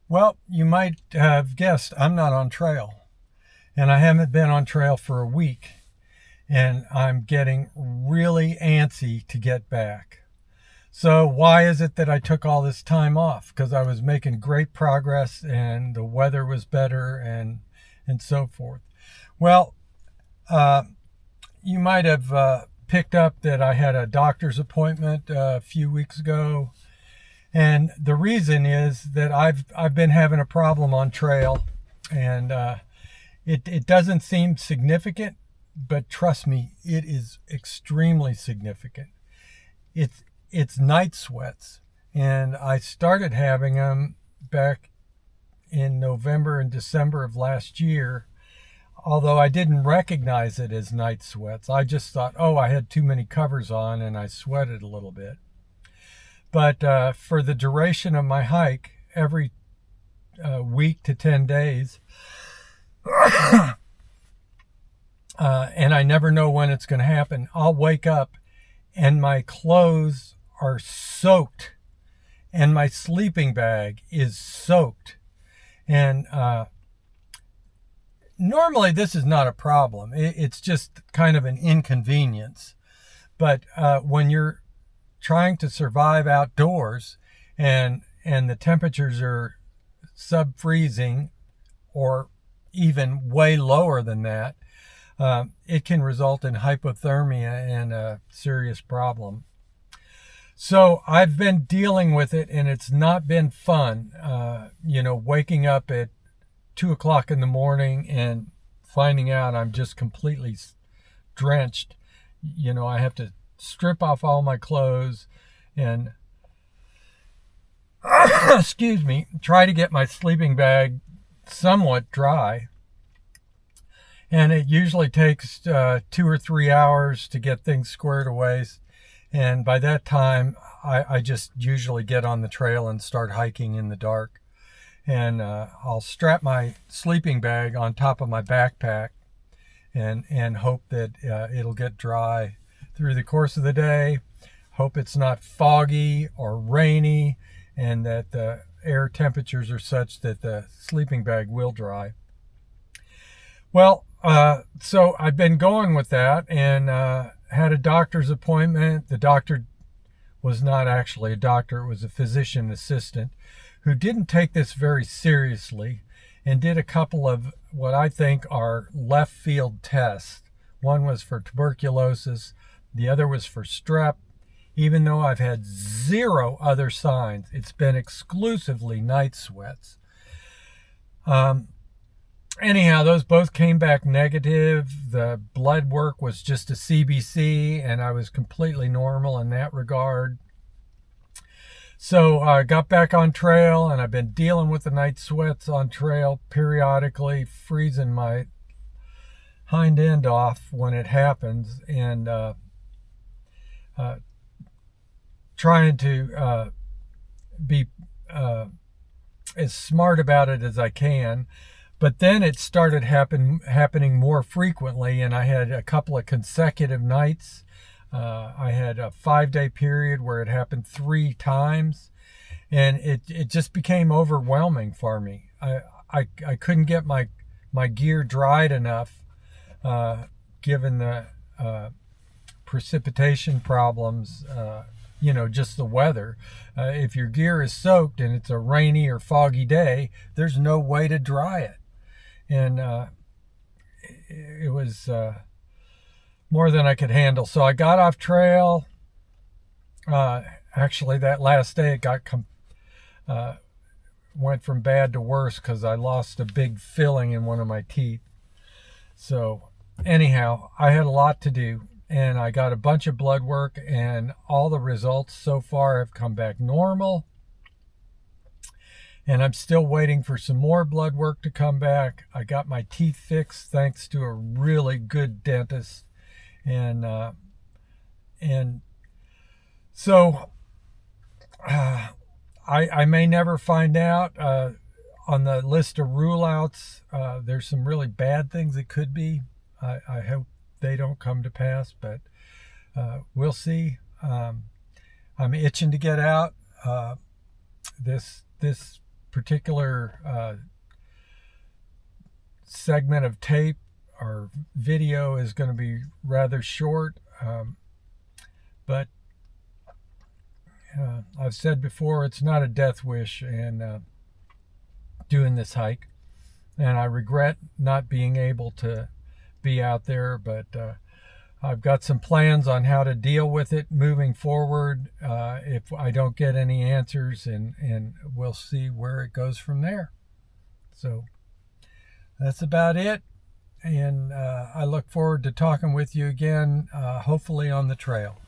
Well, you might have guessed I'm not on trail, and I haven't been on trail for a week, and I'm getting really antsy to get back. So why is it that I took all this time off? Because I was making great progress and the weather was better and so forth. Well, uh, you might have picked up that I had a doctor's appointment a few weeks ago. And the reason is that I've been having a problem on trail, and it doesn't seem significant, but trust me, it is extremely significant. It's night sweats, and I started having them back in November and December of last year. Although I didn't recognize it as night sweats, I just thought, oh, I had too many covers on and I sweated a little bit. But for the duration of my hike, every week to 10 days, and I never know when it's going to happen, I'll wake up and my clothes are soaked and my sleeping bag is soaked. And normally this is not a problem. It's just kind of an inconvenience. But when you're trying to survive outdoors and the temperatures are sub-freezing or even way lower than that, it can result in hypothermia and a serious problem. So I've been dealing with it, and it's not been fun, waking up at 2 o'clock in the morning and finding out I'm just completely drenched. I have to strip off all my clothes and excuse me, try to get my sleeping bag somewhat dry. And it usually takes 2 or 3 hours to get things squared away. And by that time, I just usually get on the trail and start hiking in the dark. And I'll strap my sleeping bag on top of my backpack and hope that it'll get dry through the course of the day. Hope it's not foggy or rainy, and that the air temperatures are such that the sleeping bag will dry. Well, so I've been going with that, and had a doctor's appointment. The doctor was not actually a doctor, it was a physician assistant who didn't take this very seriously and did a couple of what I think are left field tests. One was for tuberculosis, the other was for strep. Even though I've had zero other signs, it's been exclusively night sweats. Anyhow, those both came back negative. The blood work was just a CBC, and I was completely normal in that regard. So I got back on trail, and I've been dealing with the night sweats on trail periodically, freezing my hind end off when it happens, and trying to be as smart about it as I can. But then it started happening more frequently, and I had a couple of consecutive nights. I had a 5-day period where it happened 3 times, and it just became overwhelming for me. I couldn't get my gear dried enough, given the precipitation problems, just the weather. If your gear is soaked and it's a rainy or foggy day, there's no way to dry it. And it was more than I could handle. So I got off trail. Actually, that last day it went from bad to worse because I lost a big filling in one of my teeth. So anyhow, I had a lot to do, and I got a bunch of blood work, and all the results so far have come back normal. And I'm still waiting for some more blood work to come back. I got my teeth fixed thanks to a really good dentist. And so I may never find out. On the list of rule outs, there's some really bad things it could be. I hope they don't come to pass, but we'll see. I'm itching to get out. This particular segment of tape or video is going to be rather short, but I've said before, it's not a death wish and doing this hike, and I regret not being able to be out there, but I've got some plans on how to deal with it moving forward if I don't get any answers, and we'll see where it goes from there. So that's about it, and I look forward to talking with you again, hopefully on the trail.